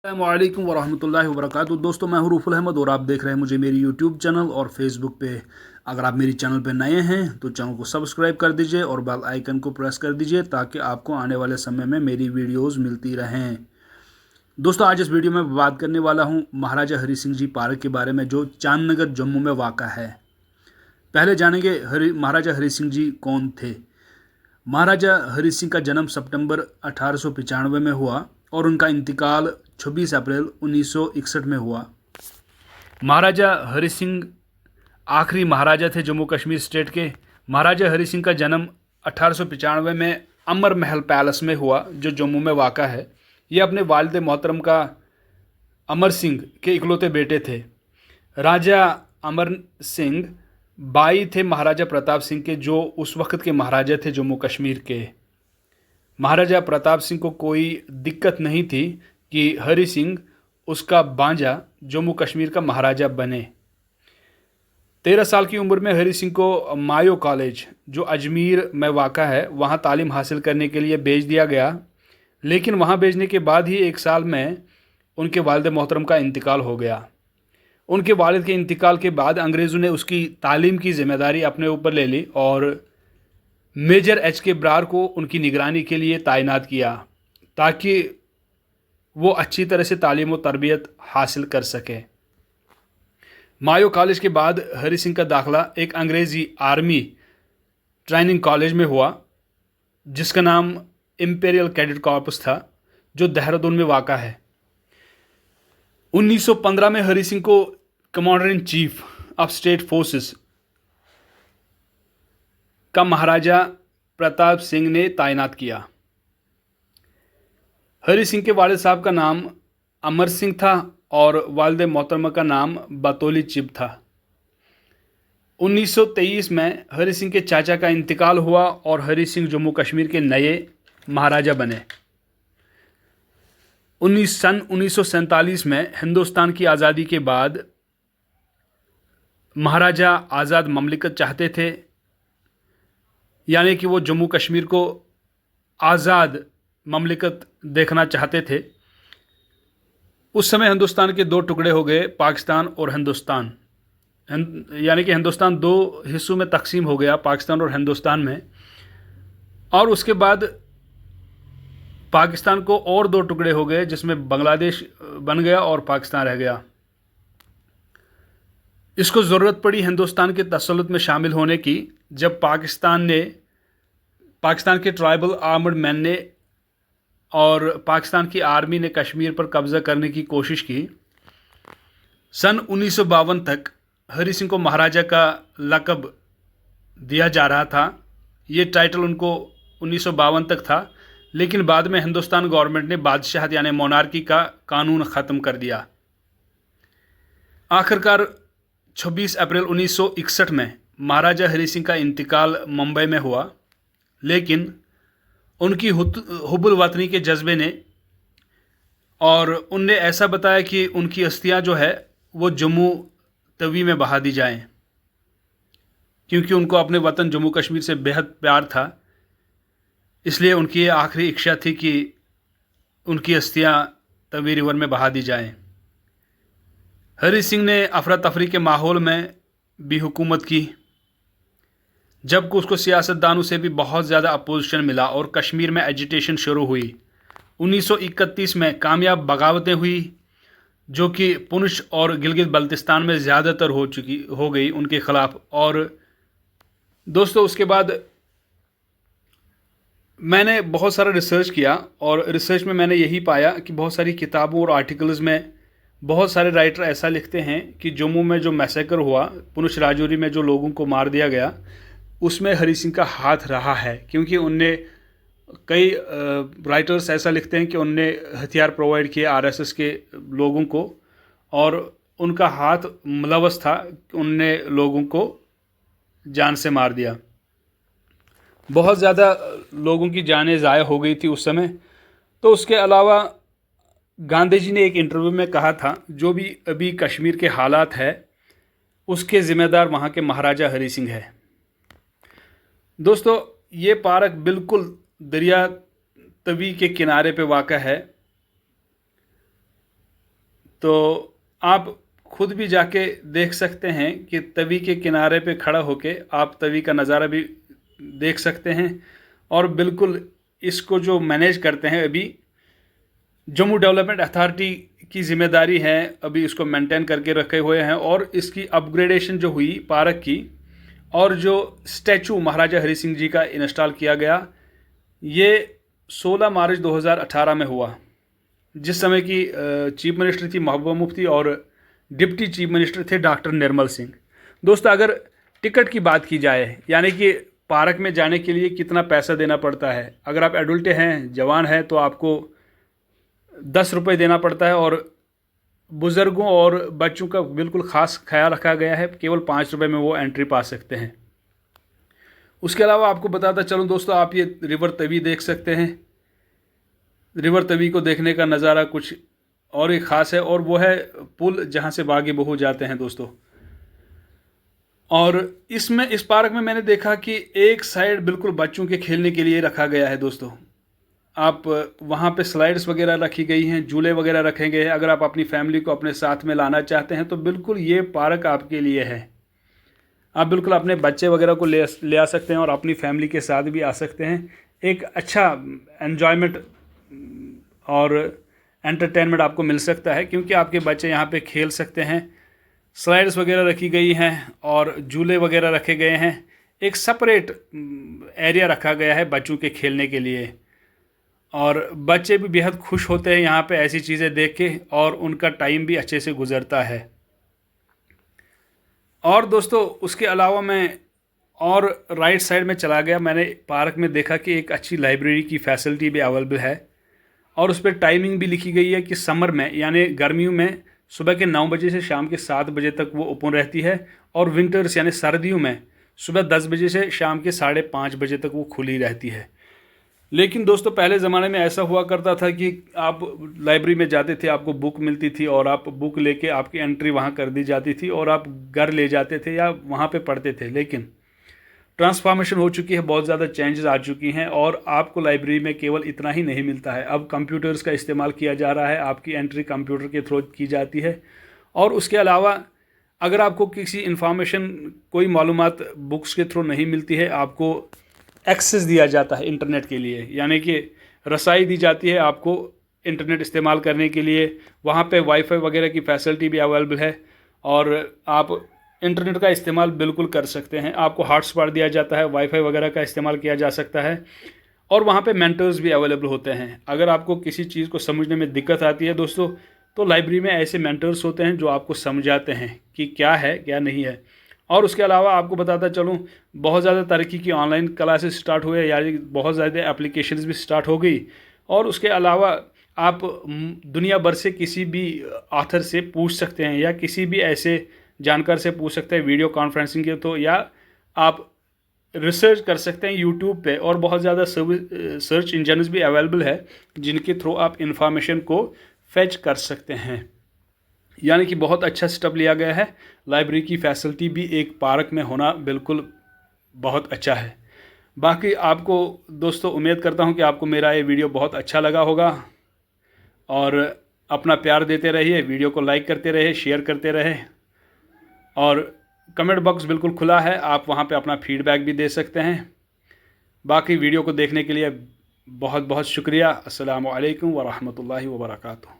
अस्सलामुअलैकुम वरहमतुल्लाहि वबरकातुहू। दोस्तों, मैं हूं रूफुल अहमद और आप देख रहे हैं मुझे मेरी यूट्यूब चैनल और फेसबुक पे। अगर आप मेरी चैनल पे नए हैं तो चैनल को सब्सक्राइब कर दीजिए और बेल आइकन को प्रेस कर दीजिए ताकि आपको आने वाले समय में मेरी वीडियोस मिलती रहें। दोस्तों, आज इस वीडियो में बात करने वाला हूं महाराजा हरि सिंह जी पार्क के बारे में जो चांदनगर जम्मू में वाक़ा है। पहले जानेंगे महाराजा हरि सिंह जी कौन थे। महाराजा हरि सिंह का जन्म सितंबर 1895 में हुआ और उनका इंतकाल 26 अप्रैल 1961 में हुआ। महाराजा हरि सिंह आखिरी महाराजा थे जम्मू कश्मीर स्टेट के। महाराजा हरि सिंह का जन्म 1895 में अमर महल पैलेस में हुआ जो जम्मू में वाक़ा है। ये अपने वालिद मोहतरम का अमर सिंह के इकलौते बेटे थे। राजा अमर सिंह भाई थे महाराजा प्रताप सिंह के जो उस वक्त के महाराजा थे जम्मू कश्मीर के। महाराजा प्रताप सिंह को कोई दिक्कत नहीं थी कि हरि सिंह उसका भांजा जम्मू कश्मीर का महाराजा बने। 13 साल की उम्र में हरि सिंह को मायो कॉलेज जो अजमेर में वाक़ा है वहाँ तालीम हासिल करने के लिए भेज दिया गया, लेकिन वहाँ भेजने के बाद ही 1 साल में उनके वालिद मोहतरम का इंतकाल हो गया। उनके वालिद के इंतकाल के बाद अंग्रेज़ों ने उसकी तालीम की जिम्मेदारी अपने ऊपर ले ली और मेजर एच के ब्रार को उनकी निगरानी के लिए तैनात किया ताकि वो अच्छी तरह से तालीम और तरबियत हासिल कर सके। मायो कॉलेज के बाद हरि सिंह का दाखिला एक अंग्रेज़ी आर्मी ट्रेनिंग कॉलेज में हुआ जिसका नाम इंपीरियल कैडेट कॉर्पस था जो देहरादून में वाक़ा है। 1915 में हरि सिंह को commander in chief of state forces का महाराजा प्रताप सिंह ने तैनात किया। हरि सिंह के वालिद साहब का नाम अमर सिंह था और वालिद मोहतरमा का नाम बतौली चिब था। 1923 में हरि सिंह के चाचा का इंतकाल हुआ और हरि सिंह जम्मू कश्मीर के नए महाराजा बने। 1947 में हिंदुस्तान की आज़ादी के बाद महाराजा आज़ाद ममलिकत चाहते थे, यानी कि वो जम्मू कश्मीर को आज़ाद ममलिकत देखना चाहते थे। उस समय हिंदुस्तान के 2 टुकड़े हो गए, पाकिस्तान और हिंदुस्तान। यानी कि हिंदुस्तान 2 हिस्सों में तकसीम हो गया, पाकिस्तान और हिंदुस्तान में। और उसके बाद पाकिस्तान को और 2 टुकड़े हो गए जिसमें बांग्लादेश बन गया और पाकिस्तान रह गया। इसको ज़रूरत पड़ी हिंदुस्तान के तसल्लुत में शामिल होने की जब पाकिस्तान के ट्राइबल आर्मड मैन ने और पाकिस्तान की आर्मी ने कश्मीर पर कब्ज़ा करने की कोशिश की। सन 1952 तक हरि सिंह को महाराजा का लक़ब दिया जा रहा था। ये टाइटल उनको 1952 तक था, लेकिन बाद में हिंदुस्तान गवर्नमेंट ने बादशाहत यानी मोनार्की का कानून ख़त्म कर दिया। आखिरकार 26 अप्रैल 1961 में महाराजा हरि सिंह का इंतकाल मुंबई में हुआ, लेकिन उनकी हुब्बुल वतनी के जज्बे ने और उनने ऐसा बताया कि उनकी अस्थियां जो है वो जम्मू तवी में बहा दी जाएं, क्योंकि उनको अपने वतन जम्मू कश्मीर से बेहद प्यार था। इसलिए उनकी आखिरी इच्छा थी कि उनकी अस्थियां तवी रिवर में बहा दी जाएं। हरि सिंह ने अफरा तफरी के माहौल में भी हुकूमत की, जबकि उसको सियासतदानों से भी बहुत ज़्यादा अपोजिशन मिला और कश्मीर में एजिटेशन शुरू हुई। 1931 में कामयाब बगावतें हुई जो कि पुंछ और गिलगित बल्तिस्तान में ज़्यादातर हो गई उनके ख़िलाफ़। और दोस्तों, उसके बाद मैंने बहुत सारा रिसर्च किया और रिसर्च में मैंने यही पाया कि बहुत सारी किताबों और आर्टिकल्स में बहुत सारे राइटर ऐसा लिखते हैं कि जम्मू में जो मैसेकर हुआ, पुंछ राजौरी में जो लोगों को मार दिया गया, उसमें हरि सिंह का हाथ रहा है। क्योंकि उनने कई राइटर्स ऐसा लिखते हैं कि उनने हथियार प्रोवाइड किए आरएसएस के लोगों को और उनका हाथ मुलवस था, उनने लोगों को जान से मार दिया। बहुत ज़्यादा लोगों की जानें ज़ाया हो गई थी उस समय। तो उसके अलावा गांधी जी ने एक इंटरव्यू में कहा था जो भी अभी कश्मीर के हालात है उसके ज़िम्मेदार वहाँ के महाराजा हरि सिंह है। दोस्तों, ये पार्क बिल्कुल दरिया तवी के किनारे पे वाक़ा है। तो आप खुद भी जाके देख सकते हैं कि तवी के किनारे पे खड़ा होके आप तवी का नज़ारा भी देख सकते हैं। और बिल्कुल इसको जो मैनेज करते हैं अभी जम्मू डेवलपमेंट अथॉरिटी की ज़िम्मेदारी है, अभी इसको मेंटेन करके रखे हुए हैं। और इसकी अपग्रेडेशन जो हुई पार्क की, और जो स्टैचू महाराजा हरि सिंह जी का इंस्टॉल किया गया, ये 16 मार्च 2018 में हुआ, जिस समय की चीफ मिनिस्टर थी महबूबा मुफ्ती और डिप्टी चीफ मिनिस्टर थे डॉक्टर निर्मल सिंह। दोस्तों, अगर टिकट की बात की जाए, यानी कि पार्क में जाने के लिए कितना पैसा देना पड़ता है, अगर आप एडल्ट हैं, जवान हैं, तो आपको 10 रुपये देना पड़ता है। और बुज़ुर्गों और बच्चों का बिल्कुल ख़ास ख्याल रखा गया है, केवल 5 रुपये में वो एंट्री पा सकते हैं। उसके अलावा आपको बताता चलूँ दोस्तों, आप ये रिवर तवी देख सकते हैं। रिवर तवी को देखने का नज़ारा कुछ और ही ख़ास है, और वो है पुल जहाँ से बागी बहू जाते हैं दोस्तों। और इस पार्क में मैंने देखा कि एक साइड बिल्कुल बच्चों के खेलने के लिए रखा गया है दोस्तों। आप वहाँ पे स्लाइड्स वगैरह रखी गई हैं, झूले वगैरह रखे गए हैं। अगर आप अपनी फैमिली को अपने साथ में लाना चाहते हैं तो बिल्कुल ये पार्क आपके लिए है। आप बिल्कुल अपने बच्चे वगैरह को ले आ सकते हैं और अपनी फैमिली के साथ भी आ सकते हैं। एक अच्छा एन्जॉयमेंट और एंटरटेनमेंट आपको मिल सकता है, क्योंकि आपके बच्चे यहाँ पे खेल सकते हैं। स्लाइड्स वगैरह रखी गई हैं और झूले वगैरह रखे गए हैं। एक सेपरेट एरिया रखा गया है बच्चों के खेलने के लिए, और बच्चे भी बेहद खुश होते हैं यहाँ पे ऐसी चीज़ें देख के, और उनका टाइम भी अच्छे से गुजरता है। और दोस्तों, उसके अलावा मैं और राइट साइड में चला गया, मैंने पार्क में देखा कि एक अच्छी लाइब्रेरी की फैसिलिटी भी अवेलेबल है, और उस पर टाइमिंग भी लिखी गई है कि समर में यानी गर्मियों में सुबह के 9 बजे से शाम के 7 बजे तक वो ओपन रहती है, और विंटर्स यानी सर्दियों में सुबह 10 बजे से शाम के 5:30 बजे तक वो खुली रहती है। लेकिन दोस्तों, पहले ज़माने में ऐसा हुआ करता था कि आप लाइब्रेरी में जाते थे, आपको बुक मिलती थी, और आप बुक लेके आपकी एंट्री वहाँ कर दी जाती थी और आप घर ले जाते थे या वहाँ पे पढ़ते थे। लेकिन ट्रांसफॉर्मेशन हो चुकी है, बहुत ज़्यादा चेंजेस आ चुकी हैं, और आपको लाइब्रेरी में केवल इतना ही नहीं मिलता है। अब कंप्यूटर्स का इस्तेमाल किया जा रहा है, आपकी एंट्री कंप्यूटर के थ्रू की जाती है। और उसके अलावा अगर आपको किसी इन्फॉर्मेशन, कोई मालूमात बुक्स के थ्रू नहीं मिलती है, आपको एक्सेस दिया जाता है इंटरनेट के लिए, यानी कि रसाई दी जाती है आपको इंटरनेट इस्तेमाल करने के लिए। वहाँ पे वाईफाई वगैरह की फैसिलिटी भी अवेलेबल है, और आप इंटरनेट का इस्तेमाल बिल्कुल कर सकते हैं। आपको हॉटस्पॉट दिया जाता है, वाईफाई वगैरह का इस्तेमाल किया जा सकता है, और वहाँ पे मेंटर्स भी अवेलेबल होते हैं। अगर आपको किसी चीज़ को समझने में दिक्कत आती है दोस्तों, तो लाइब्रेरी में ऐसे मेंटर्स होते हैं जो आपको समझाते हैं कि क्या है क्या नहीं है। और उसके अलावा आपको बताता चलूँ, बहुत ज़्यादा तरक्की की ऑनलाइन क्लासेस स्टार्ट हुए, यानी बहुत ज़्यादा एप्लीकेशंस भी स्टार्ट हो गई। और उसके अलावा आप दुनिया भर से किसी भी ऑथर से पूछ सकते हैं, या किसी भी ऐसे जानकार से पूछ सकते हैं वीडियो कॉन्फ्रेंसिंग के तो, या आप रिसर्च कर सकते हैं यूट्यूब पे। और बहुत ज़्यादा सर्च इंजन्स भी अवेलेबल है जिनके थ्रू आप इंफॉर्मेशन को फेच कर सकते हैं। यानी कि बहुत अच्छा स्टेप लिया गया है। लाइब्रेरी की फैसिलिटी भी एक पार्क में होना बिल्कुल बहुत अच्छा है। बाकी आपको दोस्तों, उम्मीद करता हूं कि आपको मेरा ये वीडियो बहुत अच्छा लगा होगा, और अपना प्यार देते रहिए, वीडियो को लाइक करते रहिए, शेयर करते रहे, और कमेंट बॉक्स बिल्कुल खुला है, आप वहां पे अपना फीडबैक भी दे सकते हैं। बाकी वीडियो को देखने के लिए बहुत बहुत शुक्रिया। अस्सलामु अलैकुम व रहमतुल्लाहि व बरकातुहू।